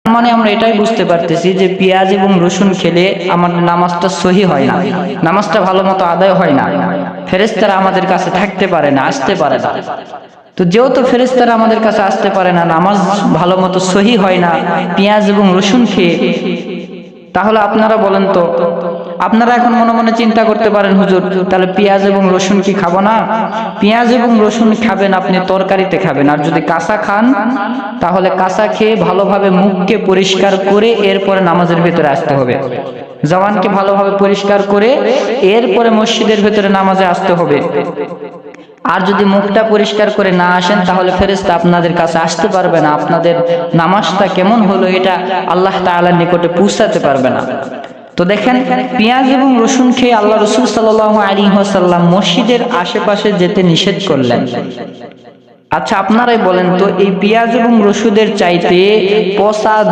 মানে আমরা এটাই বুঝতে পারতেছি যে পেঁয়াজ এবং রসুন খেলে আমাদের নামাজটা সহি হয় না, নামাজটা ভালো মতো আদায় হয় না, ফেরেশতারা আমাদের কাছে থাকতে পারে না, আসতে পারে না। তো যেহেতু ফেরেশতারা আমাদের কাছে আসতে পারে না, নামাজ ভালো মতো সহি হয় না পেঁয়াজ এবং রসুন খেয়ে, তাহলে আপনারা বলেন তো, আপনারা এখন মনে মনে চিন্তা করতে পারেন, হুজুর তাহলে পেঁয়াজ এবং রসুন কি খাবো না? পেঁয়াজ এবং রসুন খাবেন আপনি তরকারিতে খাবেন, আর যদি কাঁচা খান তাহলে কাঁচা খেয়ে ভালোভাবে মুখকে পরিষ্কার করে এরপরে নামাজের ভেতরে আসতে হবে, জবানকে ভালোভাবে পরিষ্কার করে এরপরে মসজিদের ভেতরে নামাজে আসতে হবে। আর যদি মুখটা পরিষ্কার করে না আসেন তাহলে ফেরেশতা আপনাদের কাছে আসতে পারবে না, আপনাদের নামাজটা কেমন হলো এটা আল্লাহ তাআলার নিকটে পৌঁছাতে পারবে না। তো দেখেন, পেঁয়াজ এবং রসুন খেয়ে আল্লাহ রাসূল সাল্লাল্লাহু আলাইহি ওয়াসাল্লাম মসজিদের আশেপাশে যেতে নিষেধ করলেন। আচ্ছা আপনারাই বলেন তো, এই পেঁয়াজ এবং রসুনের চাইতে পচা